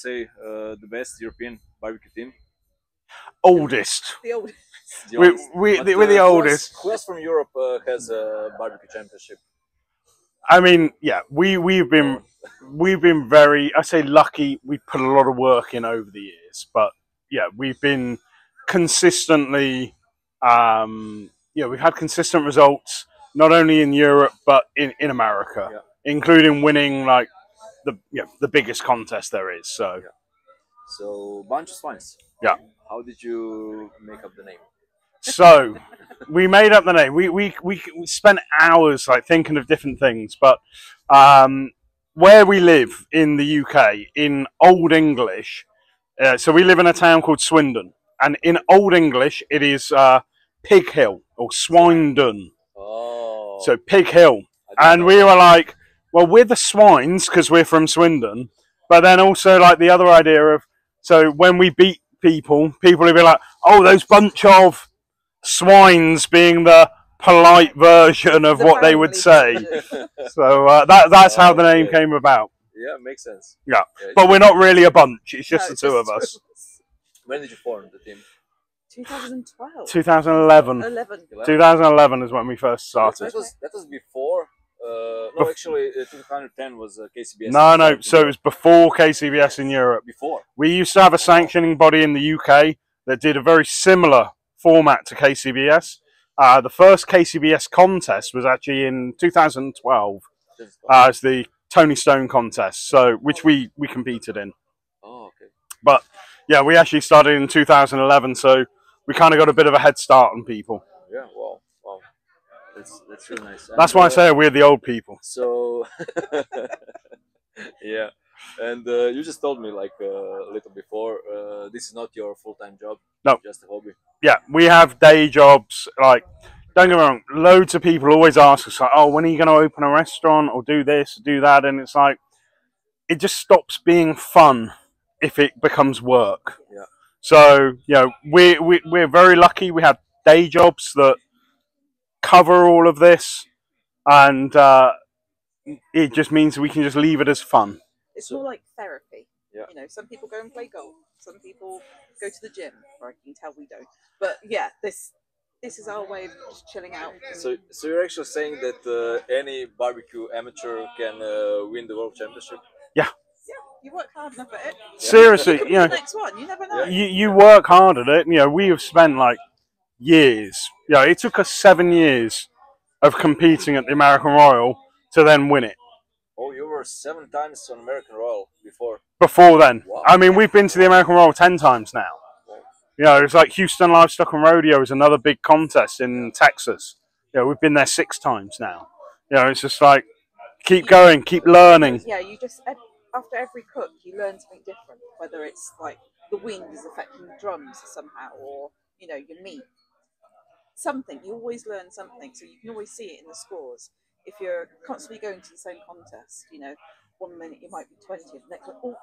would say the best European barbecue team? Oldest. The oldest. We're the oldest. Who else from Europe has a barbecue championship? I mean, yeah, we've been very, I say lucky. We put a lot of work in over the years, but yeah, we've been consistently, we've had consistent results not only in Europe but in America, including winning like the biggest contest there is. So, so Bunch of Swines. Yeah. How did you make up the name? So we made up the name. We spent hours like thinking of different things, but where we live in the UK, in Old English, so we live in a town called Swindon, and in Old English it is Pig Hill or Swindon. Oh. So Pig Hill, and we were like, well, we're the Swines because we're from Swindon, but then also like the other idea of, so when we beat people will be like, oh, those bunch of swines, being the polite version of what they would say. So that's how the name came about. Yeah, makes sense. Yeah, but we're not really a bunch. It's just the two of us. When did you form the team? 2012. 2011. 2011 is when we first started. That was before. No, actually, 2010 was KCBS. No. So it was before KCBS in Europe. Before. We used to have a sanctioning body in the UK that did a very similar format to KCBS. The first KCBS contest was actually in 2012 as the Tony Stone contest, so which we competed in. Oh, okay. But yeah, we actually started in 2011, so we kind of got a bit of a head start on people. Yeah, wow. That's really nice. That's why I say we're the old people. So, yeah. And you just told me like a little before, this is not your full-time job. No. Just a hobby. Yeah, we have day jobs. Like, don't get me wrong, loads of people always ask us, like, oh, when are you going to open a restaurant or do this, do that? And it's like, it just stops being fun if it becomes work. Yeah. So, we're very lucky. We have day jobs that cover all of this, and it just means we can just leave it as fun. It's more like therapy. Yeah. Some people go and play golf. Some people go to the gym, or I can tell we don't. But yeah, this is our way of just chilling out. So you're actually saying that any barbecue amateur can win the world championship? Yeah. Yeah, you work hard enough at it. Seriously, the next one, you never know. You work hard at it. We have spent like years. It took us 7 years of competing at the American Royal to then win it. Oh, you were 7 times on American Royal before? Before then. Wow. I mean, we've been to the American Royal 10 times now. It's like Houston Livestock and Rodeo is another big contest in Texas. We've been there 6 times now. It's just like, keep going, keep learning. Yeah, you just, after every cook, you learn something different. Whether it's like the wind is affecting the drums somehow, or, your meat. Something, you always learn something, so you can always see it in the scores. If you're constantly going to the same contest, 1 minute you might be 20th, next one, oh,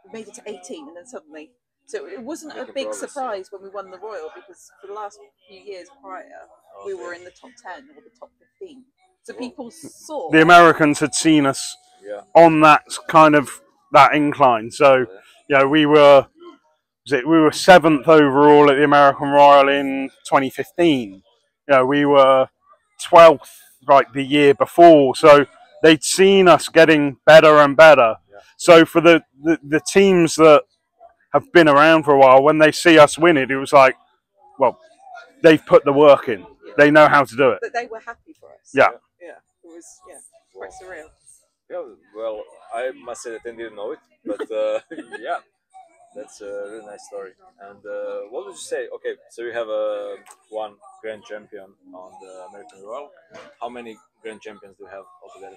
we made it to 18, and then suddenly. So it wasn't a big surprise when we won the Royal, because for the last few years prior, we were in the top 10 or the top 15. So people saw. The Americans had seen us on that kind of that incline. So we were 7th overall at the American Royal in 2015. We were 12th like the year before. So they'd seen us getting better and better. Yeah. So for the teams that have been around for a while, when they see us win it, it was like, well, they've put the work in. Yeah. They know how to do it. But they were happy for us. Yeah. Yeah. It was quite surreal. Yeah, well, I must say that I didn't know it, but yeah. That's a really nice story. And what would you say? Okay, so you have one grand champion on the American Royal. How many grand champions do you have altogether?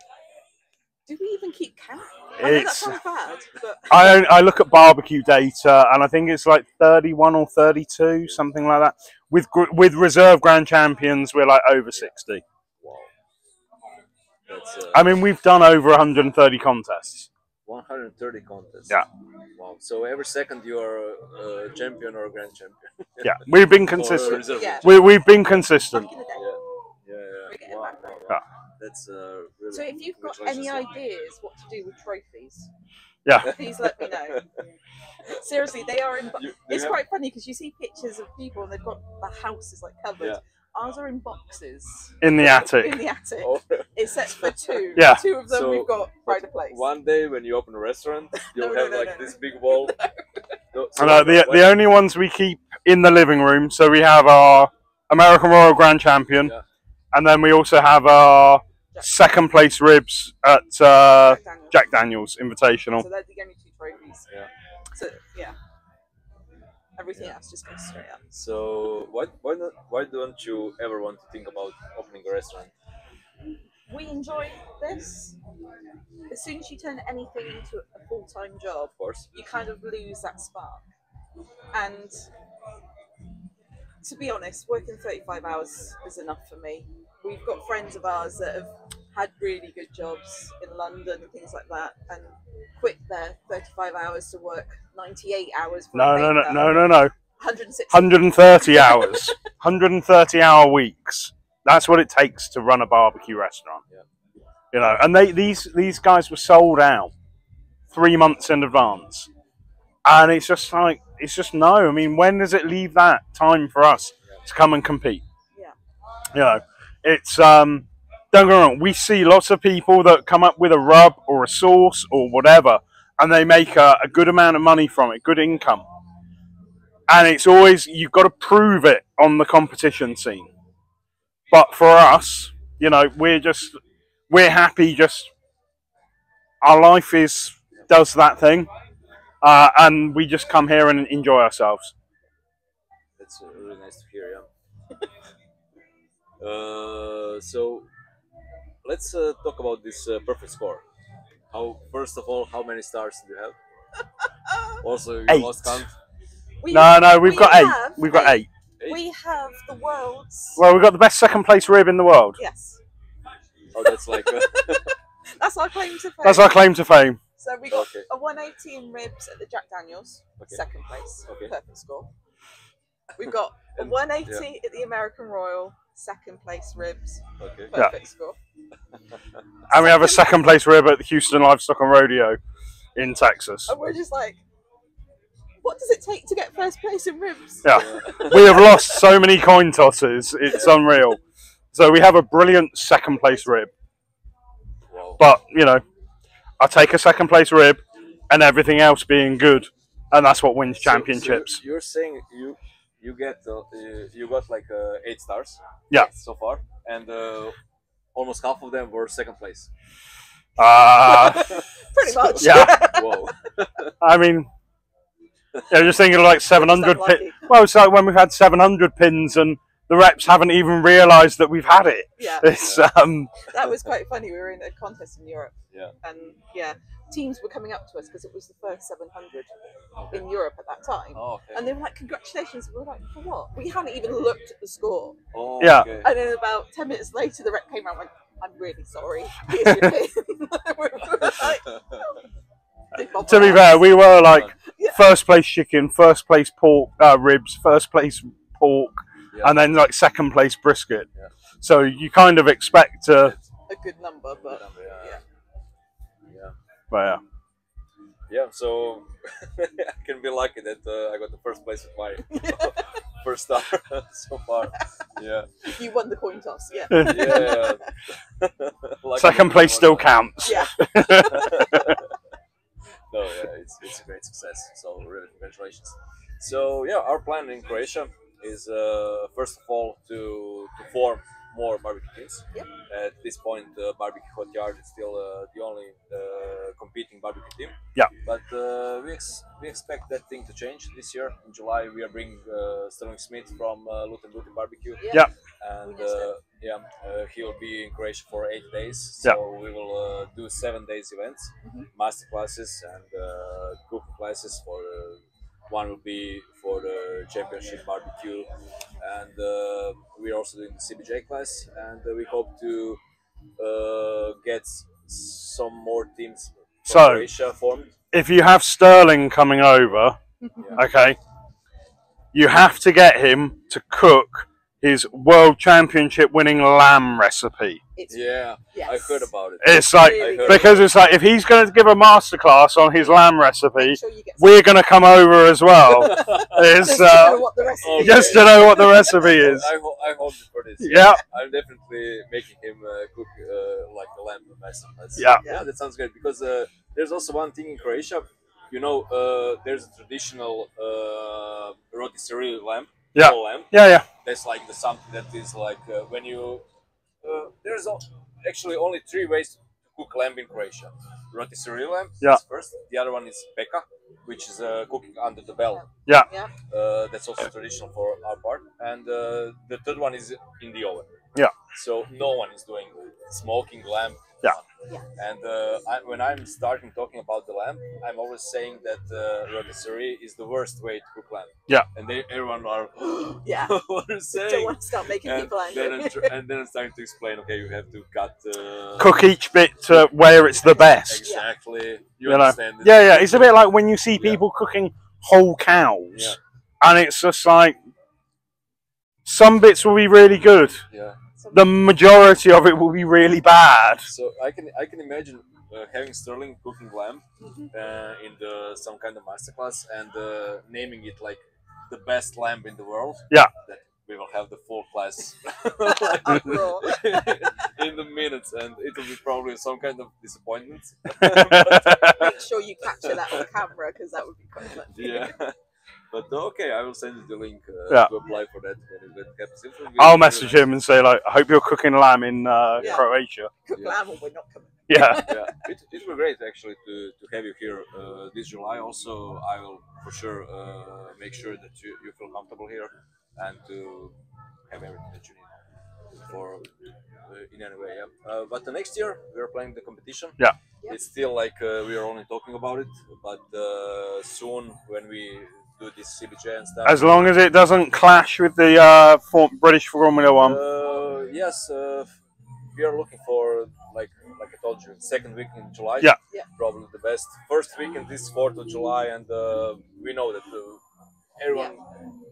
Do we even keep count? I know that sounds bad, but I look at barbecue data, and I think it's like 31 or 32, something like that. With reserve grand champions, we're like over 60. Wow. That's, I mean, we've done over 130 contests. 130 contests. Yeah. Wow. So every second you are a champion or a grand champion. Yeah, we've been consistent. Yeah. We've been consistent. Yeah. Wow. Yeah. That's really. So if you've got any ideas what to do with trophies, Yeah. Please let me know. Seriously, they are in. It's quite funny because you see pictures of people and they've got the house is like covered. Yeah. Ours are in boxes. In the attic. In the attic. Oh. It's set for 2. Yeah. 2 of them we've got pride of place. One day when you open a restaurant, you'll have this big wall. The only ones we keep in the living room, so we have our American Royal Grand Champion, and then we also have our second place ribs at Jack Daniel's Invitational. So they're the only 2 trophies. Yeah. So yeah. Everything else just goes straight up. So why don't you ever want to think about opening a restaurant? We enjoy this. As soon as you turn anything into a full-time job, of course, you kind of lose that spark. And to be honest, working 35 hours is enough for me. We've got friends of ours that have had really good jobs in London and things like that, and quit their 35 hours to work 98 hours. No. 160. 130 hours. 130 hour weeks. That's what it takes to run a barbecue restaurant. Yeah. You know, and these guys were sold out 3 months in advance. And it's just like, no. I mean, when does it leave that time for us to come and compete? Yeah. You know, it's, don't get me wrong, we see lots of people that come up with a rub or a sauce or whatever, and they make a good amount of money from it, good income. And it's always, you've got to prove it on the competition scene. But for us, you know, we're happy just, our life does that thing. And we just come here and enjoy ourselves. That's really nice to hear, yeah. So let's talk about this perfect score. First of all, how many stars do you have? Also, you 8. lost count. No, we've got 8. We've got 8. We have the world's. Well, we've got the best second place rib in the world. Yes. Oh, that's like. That's our claim to fame. That's our claim to fame. So we got a 180 in ribs at the Jack Daniel's, second place, perfect score. We've got a 180 at the American Royal, second place ribs, perfect score. And we have a second place rib at the Houston Livestock and Rodeo in Texas. And we're just like, what does it take to get first place in ribs? Yeah. We have lost so many coin tosses, it's unreal. So we have a brilliant second place rib. Wow. But, you know, I take a second place rib and everything else being good, and that's what wins championships. So you're saying you got like 8 stars, so far, and almost half of them were second place. Pretty much. Yeah. Whoa. I mean, yeah, just thinking of like 700 pins. Well, it's like when we've had 700 pins and the reps haven't even realised that we've had it. Yeah. It's, that was quite funny. We were in a contest in Europe. Yeah. And teams were coming up to us because it was the first 700 in Europe at that time. Oh, okay. And they were like, congratulations. We were like, for what? We hadn't even looked at the score. Oh, yeah. Okay. And then about 10 minutes later, the rep came out and went, I'm really sorry. Here's your pin. We were like, to be fair, we were like first place chicken, first place pork ribs, first place pork, and then like second place brisket. Yeah. So you kind of expect a good number, but But yeah. So I can be lucky that I got the first place with my first star so far. Yeah. You won the coin toss. Yeah. Yeah. Second place still counts. Yeah. No, yeah, it's a great success. So really, congratulations. So yeah, our plan in Croatia is first of all to form more barbecue teams. Yep. At this point, BBQ Hot Yard is still the only competing barbecue team. Yeah. But we expect that thing to change this year. In July, we are bringing Sterling Smith from Luton Barbecue. Yeah. And he will be in Croatia for 8 days. So we will do 7 days events, master classes and cooking classes for. One will be for the championship barbecue, and we're also doing the CBJ class, and we hope to get some more teams from Croatia formed. If you have Sterling coming over, okay, you have to get him to cook his world championship winning lamb recipe. Yeah, I heard about it. It's like, because it's like, if he's going to give a masterclass on his lamb recipe, we're going to come over as well. It's, just to know what the recipe is. I hope for this. Yeah. I'm definitely making him cook like a lamb masterclass. Yeah. Yeah, that sounds good, because there's also one thing in Croatia. You know, there's a traditional rotisserie lamb. Yeah. Lamb. Yeah. That's like the something that is like when you. There's actually only 3 ways to cook lamb in Croatia. Rotisserie lamb is first. The other one is peka, which is cooking under the bell. Yeah. That's also traditional for our part. And the third one is in the oven. Yeah. So no one is doing smoking lamb. Yeah. And when I'm starting talking about the lamb, I'm always saying that rotisserie is the worst way to cook lamb. Yeah. And everyone are, yeah. what are you saying? Don't want to start making people angry. And then I'm starting to explain, okay, you have to cut... cook each bit to where it's the best. Exactly. You understand? Yeah. It's a bit like when you see people cooking whole cows. And it's just like, some bits will be really good. Yeah. The majority of it will be really bad. So I can imagine having Sterling cooking lamb in some kind of masterclass and naming it like the best lamb in the world. Yeah. That we will have the full class in the minutes, and it will be probably some kind of disappointment. Make sure you capture that on camera, because that would be quite fun. Yeah. But okay, I will send you the link to apply for that. I'll message him and say, like, I hope you're cooking lamb in Croatia. Cook lamb or we're not coming. Yeah. It will be great actually to have you here this July. Also, I will for sure make sure that you feel comfortable here and to have everything that you need for in any way. Yeah. But the next year we are playing the competition. Yeah. It's still like we are only talking about it, but soon when we do this CBJ and stuff. As long as it doesn't clash with the British Formula One. Yes, we are looking for, like I told you, second week in July. Yeah. Probably the best. First weekend is 4th of July, and we know that everyone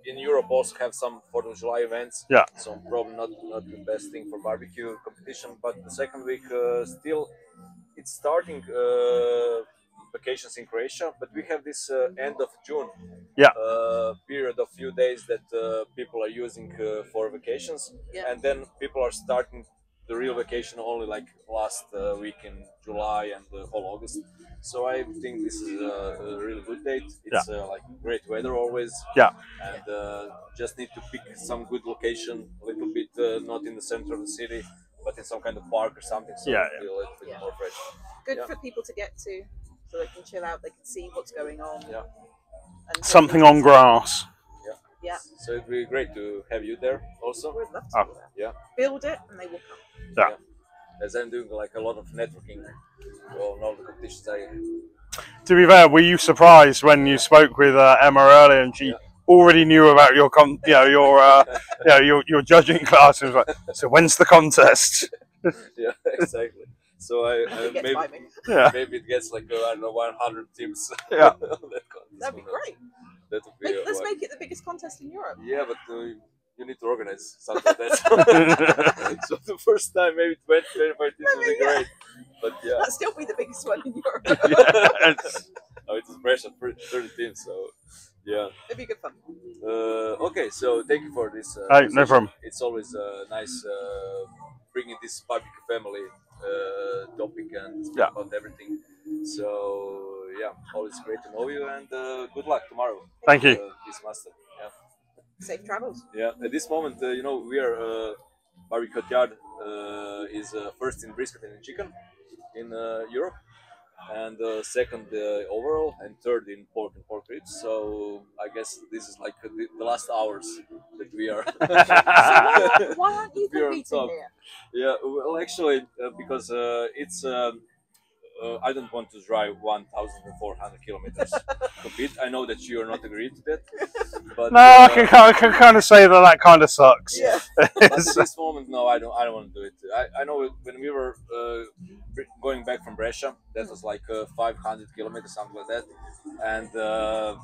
in Europe also have some 4th of July events. Yeah. So probably not the best thing for barbecue competition, but the second week still it's starting vacations in Croatia, but we have this end of June period of few days that people are using for vacations, and then people are starting the real vacation only like last week in July and the whole August. So I think this is a really good date. It's like great weather always. Yeah. And just need to pick some good location, a little bit not in the center of the city, but in some kind of park or something. So it'll be a little bit more fresh. Good for people to get to, so they can chill out. They can see what's going on. Yeah. And something on grass. Yeah. So it'd be great to have you there also. We'd love to do that. Yeah. Build it and they will come. Yeah. As I'm doing like a lot of networking on all the competitions To be fair, were you surprised when you spoke with Emma earlier and she already knew about your your judging class? And was like, so when's the contest? Yeah, exactly. So maybe it gets like I don't know 100 teams. Yeah. That'd be great. That would be let's make it the biggest contest in Europe. Yeah, but you need to organize something like that. So the first time, maybe 20-25 teams would be great. But yeah. That'd still be the biggest one in Europe. Oh, it's fresh at 30 teams, so yeah. It'd be good fun. Okay, so thank you for this. No problem. It's always nice bringing this barbecue family topic and speak about everything. So yeah, always great to know you, and good luck tomorrow. Thank you. This master. Yeah. Safe travels. Yeah. At this moment, we are BBQ Hot Yard is first in brisket and in chicken in Europe, and second overall, and third in pork and pork ribs. So I guess this is like the last hours that we are. So why aren't you competing here? Yeah, well, actually, because it's. I don't want to drive 1,400 kilometers to compete. I know that you are not agreed to that. But, no, I can kind of say that kind of sucks. Yeah. But at this moment, no, I don't want to do it. I know when we were going back from Brescia. That was like 500 kilometers, something like that. And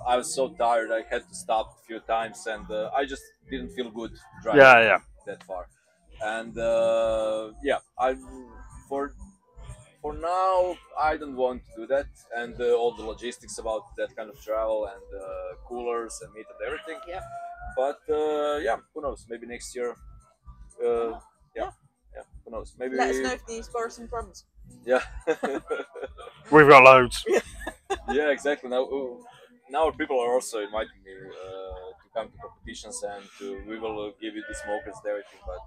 I was so tired, I had to stop a few times, and I just didn't feel good driving that far. And for now, I don't want to do that, and all the logistics about that kind of travel and coolers and meat and everything. Yeah. But who knows? Maybe next year. Who knows? Maybe. Let us know if these borrow some crumbs. Yeah. We've got loads. Yeah, exactly. Now people are also inviting me to come to competitions, and we will give you the smokers and everything, but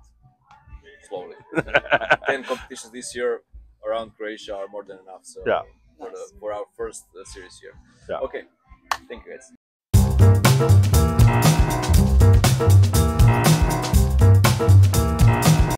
slowly. 10 competitions this year around Croatia are more than enough. So for our first series here. Yeah. Okay. Thank you, guys.